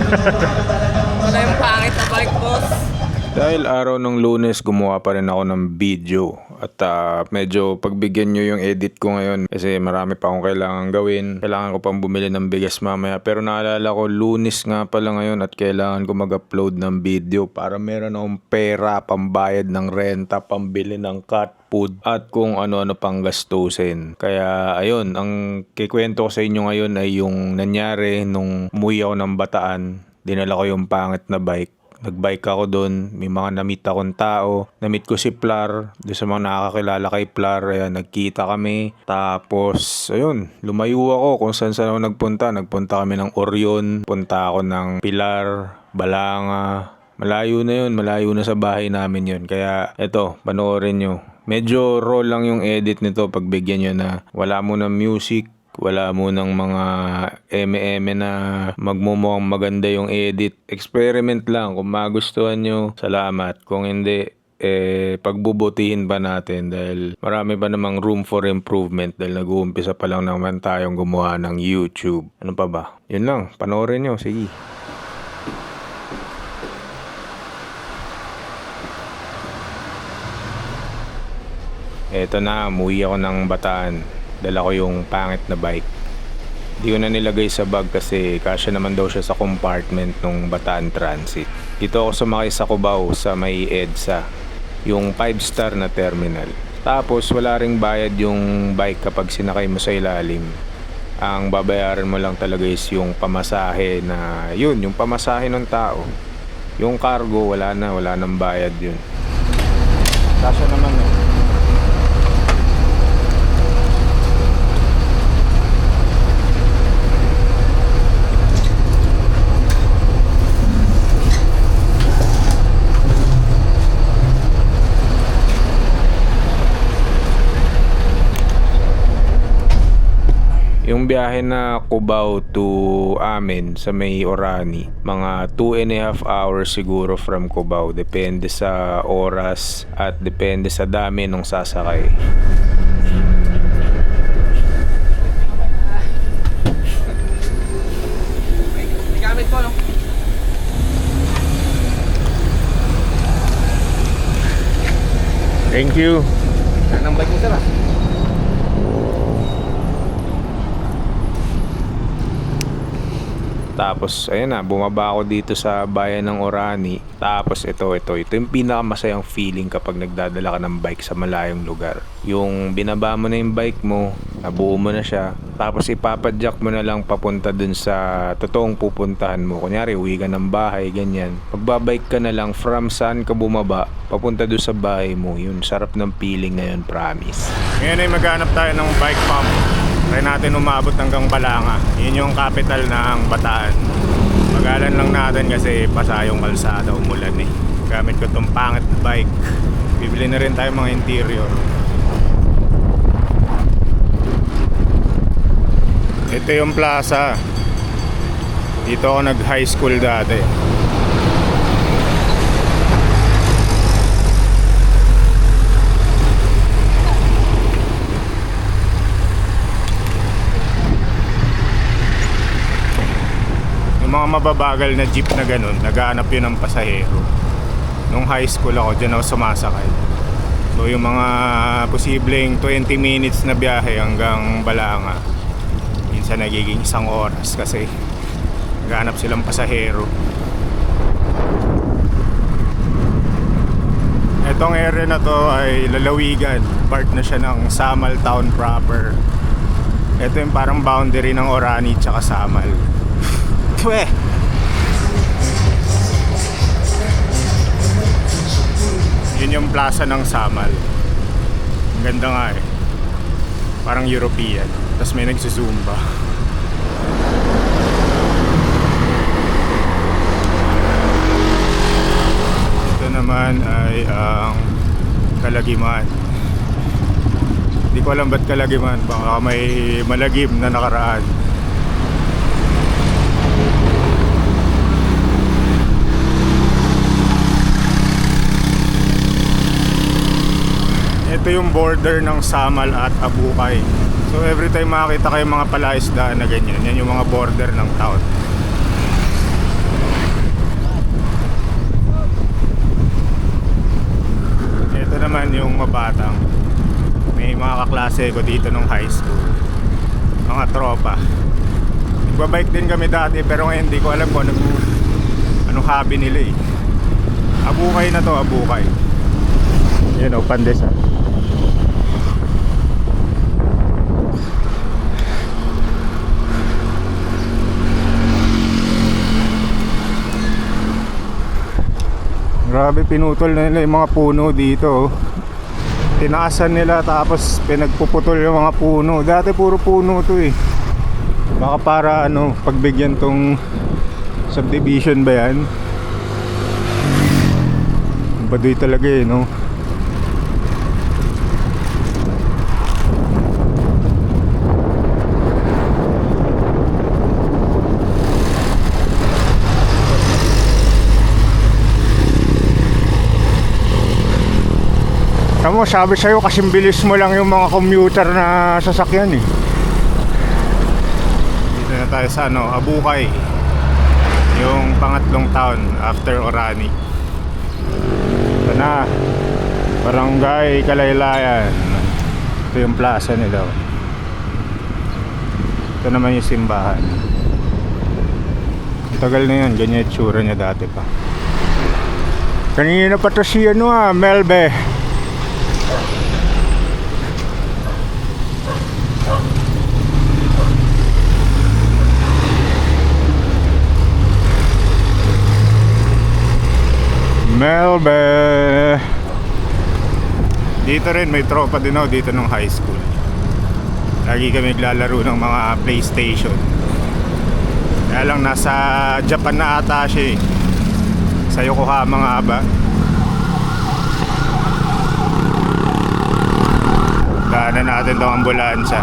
Wala yung pangit na bike, boss. Dahil araw ng Lunes, gumawa pa rin ako ng video. At medyo pagbigyan nyo yung edit ko ngayon kasi marami pa akong kailangan gawin. Kailangan ko pang bumili ng bigas mamaya. Pero naalala ko, Lunes nga pala ngayon at kailangan ko mag-upload ng video para meron akong pera, pambayad ng renta, pambili ng cat food at kung ano-ano pang gastusin. Kaya ayun, ang kikwento ko sa inyo ngayon ay yung nangyari nung umuwi ako ng Bataan. Dinala ko yung pangit na bike. Nagbike ako doon, may mga namit akong tao. Namit ko si Plar, doon sa mga nakakilala kay Plar, ayan, nagkita kami. Tapos, ayun, lumayo ako kung saan ako nagpunta. Nagpunta kami ng Orion, punta ako ng Pilar, Balanga. Malayo na yun, malayo na sa bahay namin yun. Kaya, eto, panoorin nyo. Medyo raw lang yung edit nito, pagbigyan nyo na wala mo ng music. Wala mo ng mga eme-eme na magmumukhang maganda yung edit. Experiment lang. Kung magustuhan nyo, salamat. Kung hindi, pagbubutihin pa natin dahil marami pa namang room for improvement dahil nag-uumpisa pa lang naman tayong gumawa ng YouTube. Ano pa ba? Yun lang. Panoorin nyo. Sige. Eto na, umuwi ako ng Bataan. Dala ko yung pangit na bike. Di ko na nilagay sa bag kasi kasya naman daw siya sa compartment ng Bataan Transit. Dito ako sumakay sa Cubao sa may EDSA, yung 5-star na terminal. Tapos wala ring bayad yung bike kapag sinakay mo sa ilalim. Ang babayaran mo lang talaga is yung pamasahe na yun, yung pamasahe ng tao. Yung cargo wala nang bayad yun. Kasya naman Yung biyahe na Cubao to amin sa may Orani, mga 2.5 hours siguro from Cubao. Depende sa oras at depende sa dami nung sasakay. Gamit ko, no? Thank you. Anong bike mo, sir, ah? Tapos, ayun na, bumaba ako dito sa bayan ng Orani. Tapos, ito yung pinakamasayang feeling kapag nagdadala ka ng bike sa malayong lugar. Yung binaba mo na yung bike mo, nabuo mo na siya, tapos ipapadjak mo na lang papunta dun sa totoong pupuntahan mo. Kunyari, uwi ka ng bahay, ganyan. Magbabike ka na lang from saan ka bumaba, papunta dun sa bahay mo. Yun, sarap ng feeling na yun, promise. Ngayon ay maghanap tayo ng bike pump. Try natin umabot hanggang Balanga. Yun yung capital ng Bataan. Magalan lang natin kasi pasa yung kalsada, umulan eh. Gamit ko tong pangit na bike. Bibili na rin tayo mga interior. Ito yung plaza. Dito ako nag high school dati. Yung mga mababagal na jeep na ganun, naghahanap yun ng pasahero. Nung high school ako, dyan ako sumasakay. So yung mga posibleng 20 minutes na biyahe hanggang Balanga, minsan nagiging 1 oras kasi naghahanap silang pasahero. Etong area na to ay lalawigan. Part na siya ng Samal Town proper. Ito yung parang boundary ng Orani tsaka Samal. Pweh! Yun yung plaza ng Samal. Ang ganda nga eh. Parang European. Tapos may nagsusumba. Ito naman ay ang Kalagiman. Hindi ko alam ba't Kalagiman. Baka may malagim na nakaraan. Ito yung border ng Samal at Abukay. So every time makakita kayo mga palaisdaan na ganyan, yan yung mga border ng town. naman yung mabatang. May mga kaklase ko dito nung high school, mga tropa. Nagbabike din kami dati, pero ngayon hindi ko alam kung anong hobby nila eh. Abukay na to, abukay. Yun o, Pandesal. Grabe, pinutol na nila yung mga puno dito. Tinaasan nila tapos pinagpuputol yung mga puno. Dati puro puno to eh. Baka para ano, pagbigyan tong subdivision ba yan? Baduy talaga eh, no? Tamo, sabi sa'yo kasing bilis mo lang yung mga commuter na sasakyan eh. Dito na tayo sa ano, Abukay. Yung pangatlong town after Orani. Ito na, Barangay Kalaylayan. Ito yung plaza nila. Ito naman yung simbahan. Tagal na yun, ganyan yung tsura niya dati pa. Kanina pa to si ano Melbe. Melbe. Dito rin may tropa din ako dito nung high school. Lagi kami naglalaro ng mga PlayStation. Kaya lang nasa Japan na ata siya eh. Sa Yokohama nga ba. Daanan natin itong ambulansya.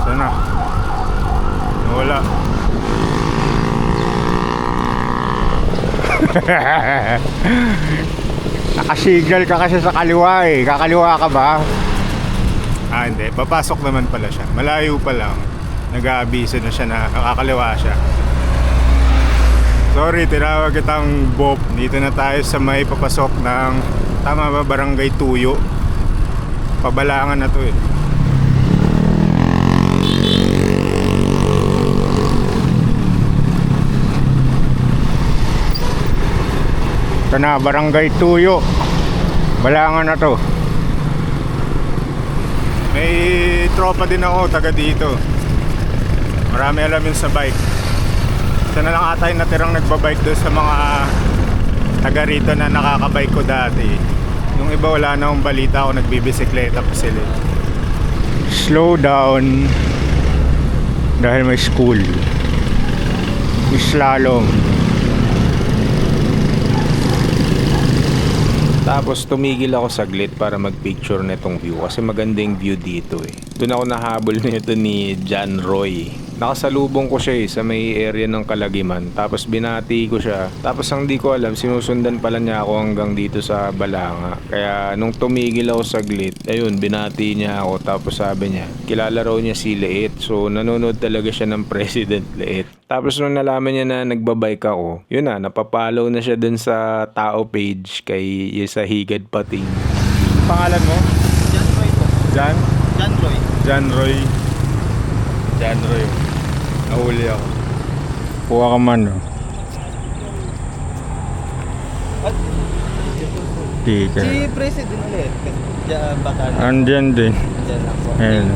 Sana wala. Nakasignal ka kasi sa kaliwa eh. Kakaliwa ka ba? Hindi, papasok naman pala siya. Malayo pa lang. Nag-aabiso na siya na kakaliwa siya. Sorry, tinawag kitang Bob. Dito na tayo sa may papasok ng, tama ba, Barangay Tuyo. Pabalangan na to eh. Ito na, Barangay Tuyo. Balangan na to. May tropa din ako taga dito. Marami alam yun sa bike. Isa na lang ata yung natirang nagbabike doon sa mga taga rito na nakakabike ko dati. Yung iba wala na akong balita ako, nagbibisikleta pa sila. Slow down dahil may school. Slalom. Tapos tumigil ako saglit para magpicture netong view kasi magandang view dito eh. Doon ako nahabol nito ni John Roy. Nakasalubong ko siya sa may area ng Kalagiman. Tapos binati ko siya. Tapos ang di ko alam, sinusundan pala niya ako hanggang dito sa Balanga. Kaya nung tumigil ako saglit, ayun, binati niya ako. Tapos sabi niya, kilala raw niya si Leet. So nanonood talaga siya ng President Leet. Tapos nung nalaman niya na nagbabike ako, yun na, napapollow na siya dun sa tao page kay sa Higad Pating. Pangalan mo? John Roy po. John? John Roy. John Roy. John Roy. Nahuli ako. Kuha ka man, no? Tika. Si President ulit. Baka Andyan din. Diyan lang po. Ayun.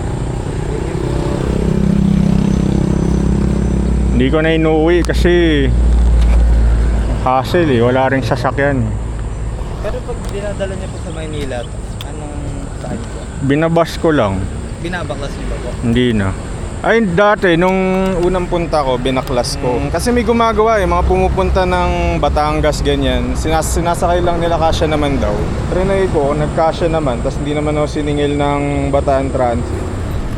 Hindi ko na inuwi kasi hassle eh. Wala ring sasakyan. Pero pag dinadala niya po sa Maynila, anong saan po? Binabas ko lang. Binabaklas niyo ba po? Hindi na. Ay, dati, nung unang punta ko, binaklas ko. Kasi may gumagawa mga pumupunta ng Batangas, ganyan. Sinasakay lang nila, kasya naman daw. Trinay ko, nagkasya naman, tapos hindi naman ako siningil ng Bataan Transit.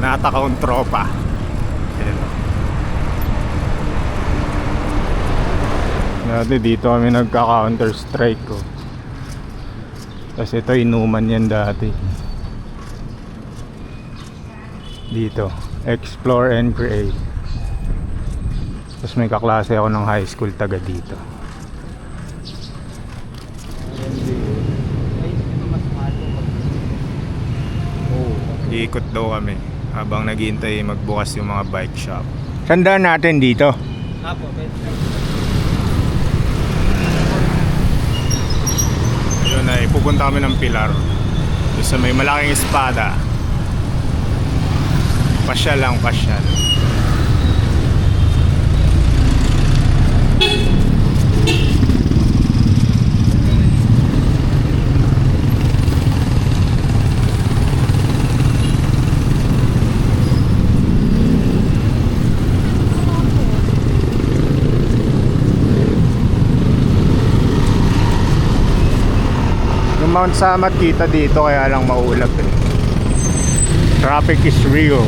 Natakaw tropa. Dati dito kami nagka-counter strike ko. Tapos ito, inuman yan dati. Dito, explore and create. Tapos may kaklase ako ng high school taga dito. Iikot daw kami habang naghihintay magbukas yung mga bike shop. Sandaan natin dito. Apo, pwede. Ayun ay pupunta kami ng Pilar. Doon sa may malaking espada. Pasyal lang, pasyal. Yung Mount Samat kita dito kaya lang maulap eh. Traffic is real.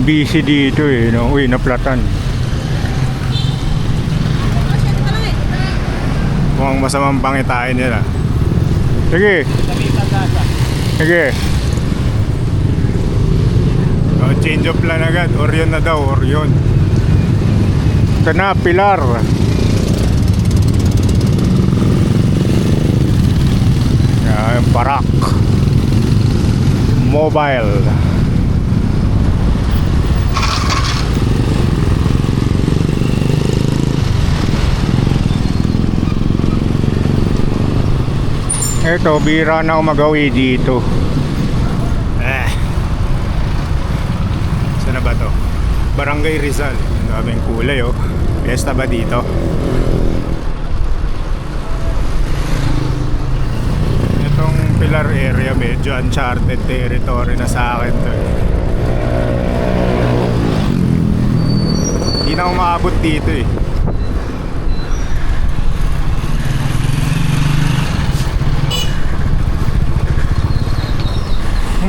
Busy dito eh, no? Uy, naplatan. Mukhang masamang pangitain nila. Sige. Sige. Oh, change of plan agad. Orion na daw, Orion. Ito na, Pilar. Yan, Barak. Mobile. Eto, bira na ako magawi dito. Saan na ba to? Barangay Rizal. Ang daming kulay oh. Fiesta ba dito? Itong Pilar area medyo uncharted territory na sa akin to eh. Hindi na ako maabot dito eh.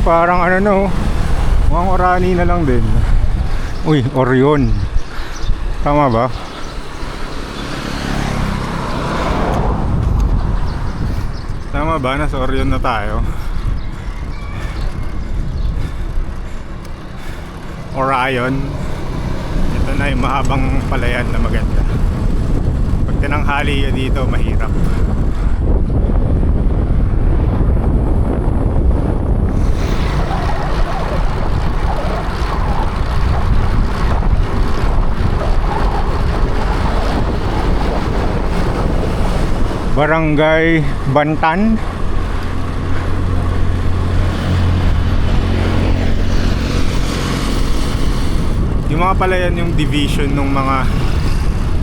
Parang ano no, mukhang Orani na lang din. Uy, Orion. Tama ba? Tama ba? Nasa Orion na tayo. Orion. Ito na yung mahabang palayan na maganda. Pag tinanghali dito, mahirap. Barangay Bantan. Yung mga palayan yung division ng mga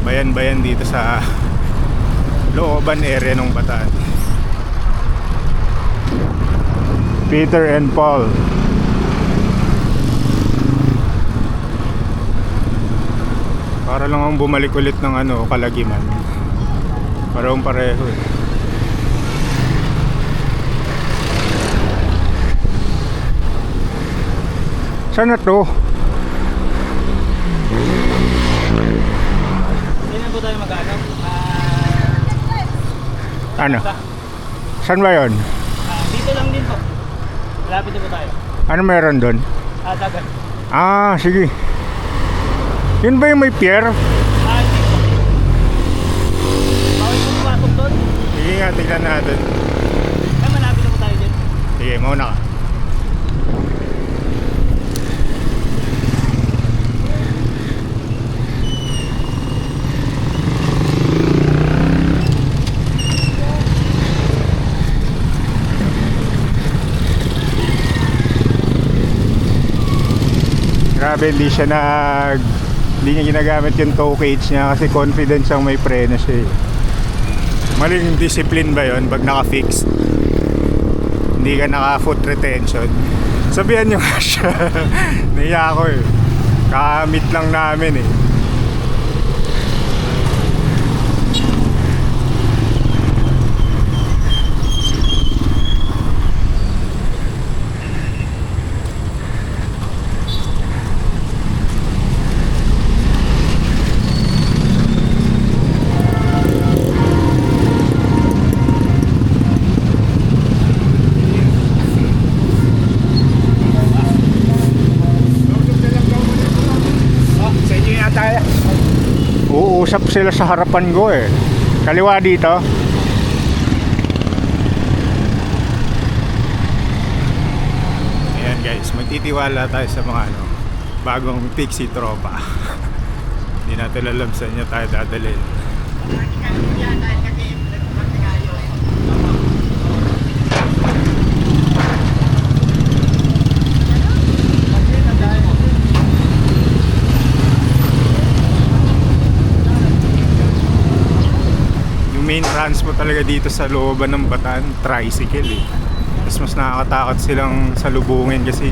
bayan-bayan dito sa looban area ng Bataan. Peter and Paul. Para lang akong bumalik ulit ng ano, Kalagiman. Parang pareho eh. Saan na to? Hindi na po tayo mag-ano. Ano? Saan ba yun? Dito lang din po. Malapit na po tayo. Ano meron doon? Dagat. Ah, sige. Yun ba yung may pier? Hindi po. Bawal po pumasok doon. Sige nga, tignan natin. Malapit na po tayo din. Sige, mauna ka. Grabe, hindi niya ginagamit yung toe cage niya kasi confident siyang may preno siya eh. Maling discipline ba yon pag naka-fixed? Hindi ka naka-foot retention. Sabihan nyo nga siya. Naiya ako eh. Kakamit lang namin eh. Uusap sila sa harapan ko eh. Kaliwa dito. guys, magtitiwala tayo sa mga bagong Pixie tropa. Hindi natin alam sa inyo tayo dadalhin. Yung main transport talaga dito sa looban ng Bataan, tricycle eh. Mas nakakatakot silang salubungin kasi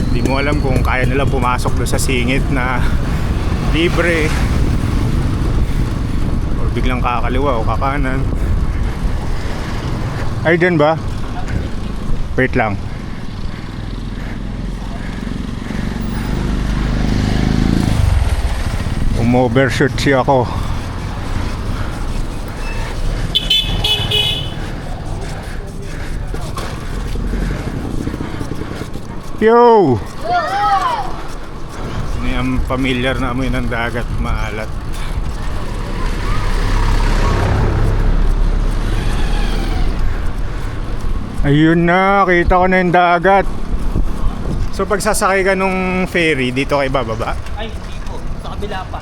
hindi mo alam kung kaya nila pumasok doon sa singit na libre or biglang kakaliwa o kakanan. Ay, dyan ba? Wait lang. Umovershoot siya ako. Yo! Ano yung familiar na amoy ng dagat, maalat. Ayun na, kita ko na yung dagat. So pag sasakay ka nung ferry, dito kayo bababa? Ay, hindi po. Sa kabila pa.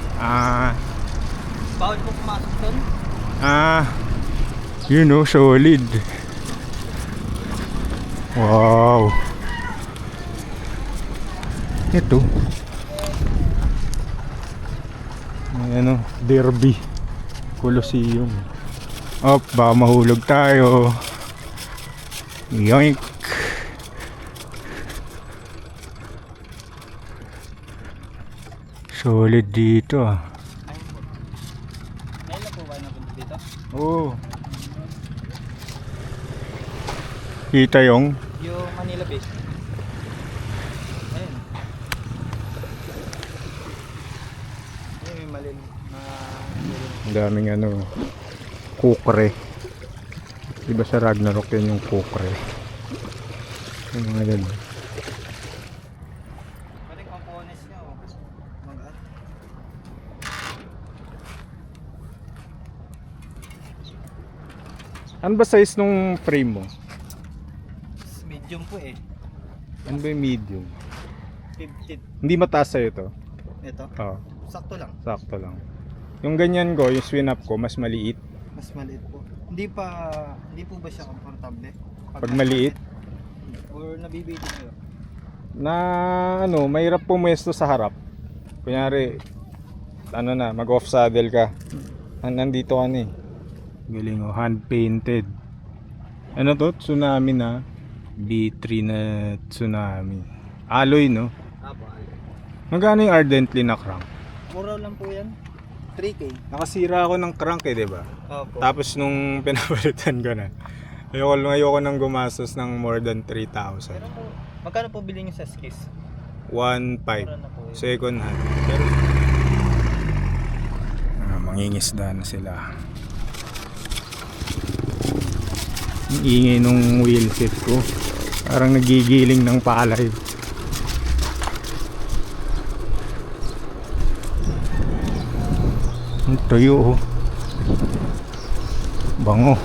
Bawal po pumasok doon. Yun o, solid. Wow. Ito. May Derby Coliseum. Baka mahulog tayo. Yoink. Solid dito Ayun po. Ngayon na po ba napunta dito? Oo. Kita yung Manila Bay. Ayun. Ayun, may malin na... ang daming kukre. Diba sa Ragnarok yun yung kukre? Yung mga yan. Pwede components niya o mag-at. Ano ba size nung frame mo? Medium po eh. Ano ba yung medium? 50. Hindi mataas sa'yo to? Ito? Oo, Sakto lang. sakto lang. Yung ganyan ko, yung swing up ko, mas maliit. Mas maliit po. Hindi po ba siya komportable? Pag maliit, Or nabibitin nyo? na mahirap pumwesto sa harap. Kunyari, mag-off saddle ka. Nandito ka na eh. Galing hand painted. Ano to? Tsunami na. B3 na tsunami. Alloy, no? Apo. Magkano yung ardently na crank? Mura lang po yan. 3K. Nakasira ako ng crank eh, diba? Opo. Tapos nung pinapalitan ko na, ayoko nang gumastos ng more than 3,000. Pero po, magkano po bilhin nyo sa skis? 1.5 Mura na po yun. second hand. Pero mangingisda na sila. Ang ingay nung wheelset ko. Parang nagigiling ng palay. Ang tuyo oh. Bango.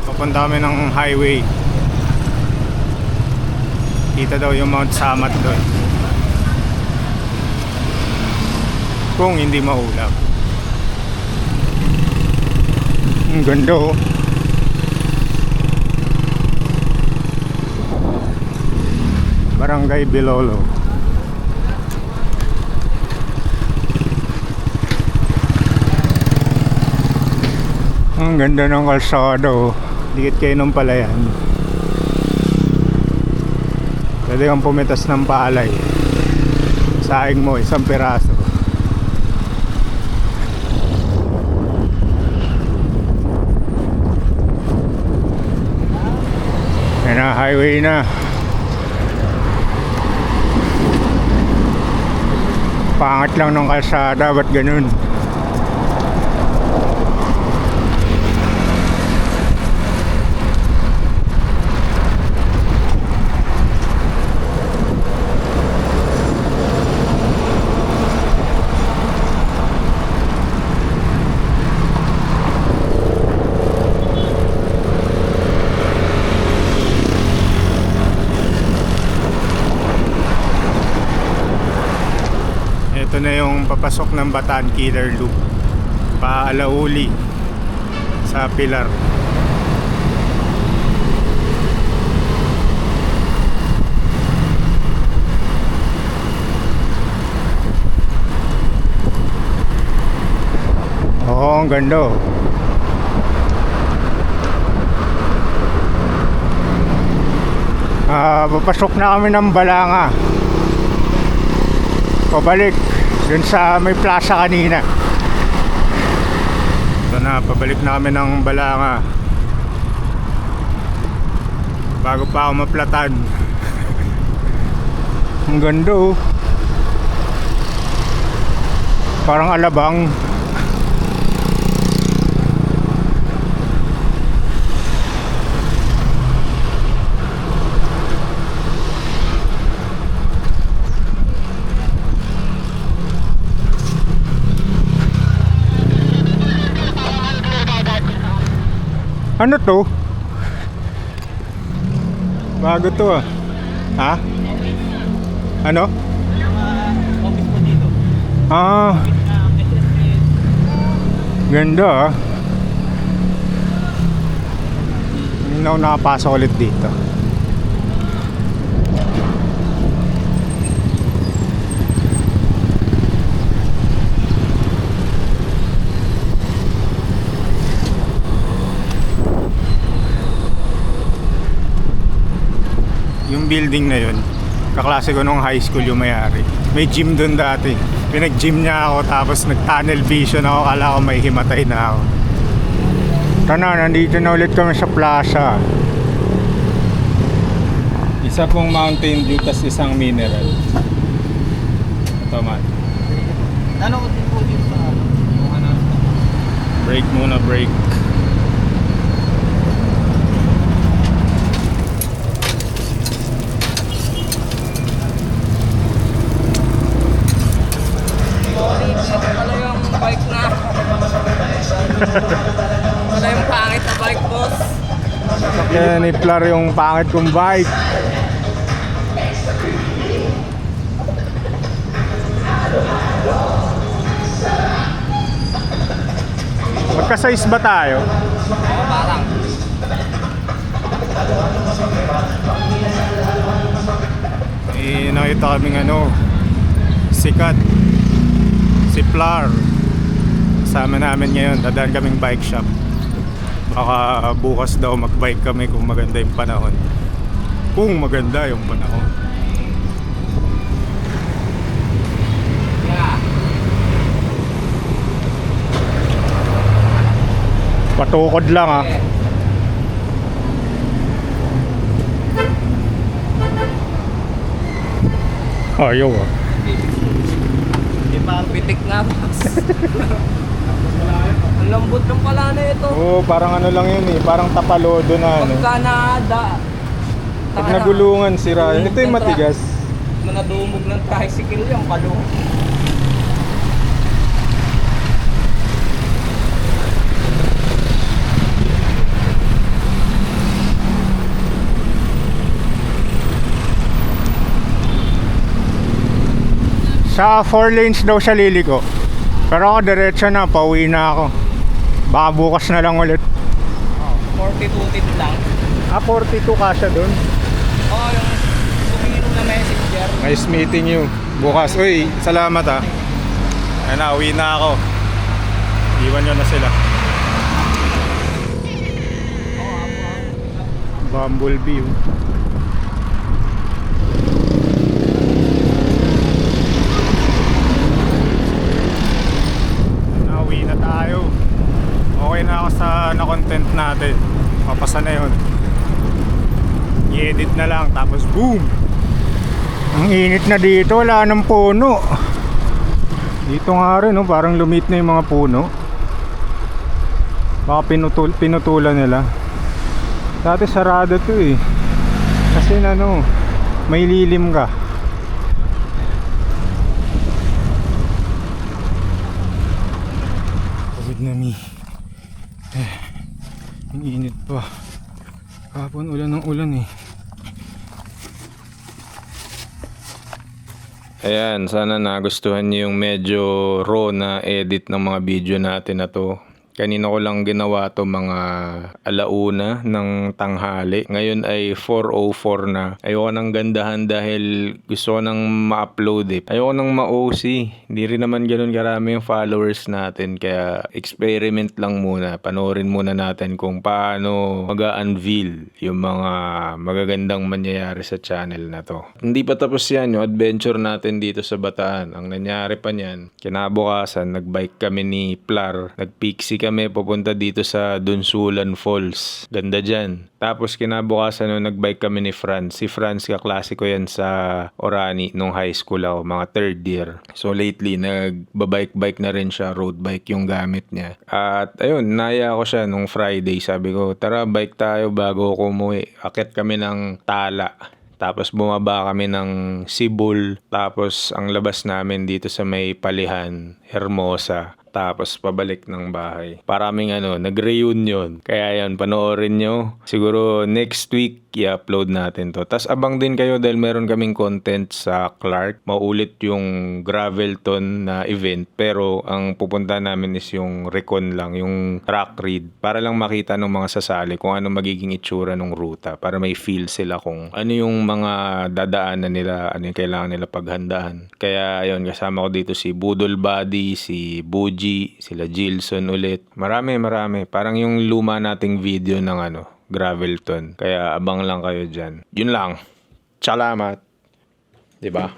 Papunta kami ng highway. Kita daw yung Mount Samat doon. Kung hindi maulap. Ang ganda oh. Barangay Bilolo. Ang ganda ng kalsada oh. Dikit kayo ng palayan. Pwede kang pumitas ng palay. Saing mo, 1 piraso. Yan na, highway na. Pangat lang ng kalsada, ba't ganun? Ito na yung papasok ng Bataan Killer Loop. Paalauli sa Pilar. Oo, ang ganda oh. Papasok na kami ng Balanga. Pabalik dun sa may plaza kanina. Ito na, pabalik na kami ng Balanga. Bago pa ako maplatan. Ang ganda oh. Parang Alabang. Ano to? Bago to ah. Ha? Ano? Office po dito. Ah, ganda ah. Hindi na ako nakapasok ulit dito. Yung building na yun, kaklase ko nung high school yung may-ari. May gym doon dati. Pinag-gym niya ako tapos nag-tunnel vision ako. Kala ko may himatay na ako. Tana, nandito na ulit kami sa plaza. Isa pong Mountain Dew tas isang mineral. Ito man. Ano ko din po dito sa ano? Break muna, break. Wala yung bike na. Wala yung pangit na bike, boss. Kaya niplar yung pangit kong bike. Magka-size ba tayo? Oo, parang. Nakita kaming sikat. Si Plar. Kasama namin ngayon. Dadaan kaming bike shop. Baka bukas daw magbike kami kung maganda yung panahon. Kung maganda yung panahon. Yeah. Patukod lang ah. Ayaw ah. Di ba ang pitik nga, boss? Ang lambot ng pala na ito. Oo, parang lang yun eh. Parang tapalodo na Pagka nada. Pag nagulungan sira. Ito yung matigas. Nadumog ng tricycle yung kalung. Sa 4 lanes daw siya liliko. Pero ako diretso na, pauwi na ako. Baka bukas na lang ulit. 42 tip lang. 42 kasya dun. Oo, yung suminginom na messenger. Nice meeting you. Bukas. Uy, salamat ah. Ayun na, uwi na ako. Iwan nyo na sila. Bumblebee. Uwi na tayo. Okay na ako sa na-content natin. Papasa na yun. I-edit na lang. Tapos boom! Ang init na dito. Wala nang puno. Dito nga rin, parang lumit na yung mga puno. Baka pinutulan nila. Dati sarado to eh. Kasi may lilim ka. Na mi. Ang init pa. Kahapon ulan ng ulan eh. Ayan, sana nagustuhan niyo yung medyo raw na edit ng mga video natin na to. Kanina ko lang ginawa to mga alauna ng tanghali. Ngayon ay 4:04 na. Ayoko nang gandahan dahil gusto ko nang ma-upload eh. Ayoko nang ma-OC. Hindi rin naman ganun karami yung followers natin. Kaya experiment lang muna. Panoorin muna natin kung paano mag-unveil yung mga magagandang mangyayari sa channel na to. Hindi pa tapos yan yung adventure natin dito sa Bataan. Ang nangyari pa niyan, kinabukasan nagbike kami ni Plar. Nagpixie kami pupunta dito sa Dunsulan Falls. Ganda dyan. Tapos kinabukasan nung nagbike kami ni Franz. Si Franz kaklase ko yan sa Orani nung high school ako, mga third year. So lately, nagbabike-bike na rin siya. Road bike yung gamit niya. At ayun, naya ko siya nung Friday. Sabi ko, tara bike tayo bago ako umuwi. Akit kami ng Tala. Tapos bumaba kami ng Sibul. Tapos ang labas namin dito sa may Palihan, Hermosa. Tapos pabalik ng bahay. Paraming nag-reunion. Kaya yan, panoorin nyo. Siguro next week, i-upload natin to. Tapos abang din kayo dahil meron kaming content sa Clark. Maulit yung Gravelton na event. Pero ang pupunta namin is yung recon lang, yung track read. Para lang makita ng mga sasali kung ano magiging itsura ng ruta. Para may feel sila kung ano yung mga dadaanan nila, ano yung kailangan nila paghandaan. Kaya yun, kasama ko dito si Budol Buddy, si Buji, sila Gilson ulit. Marami. Parang yung luma nating video ng Gravelton. Kaya abang lang kayo dyan. Yun lang. Salamat. Diba?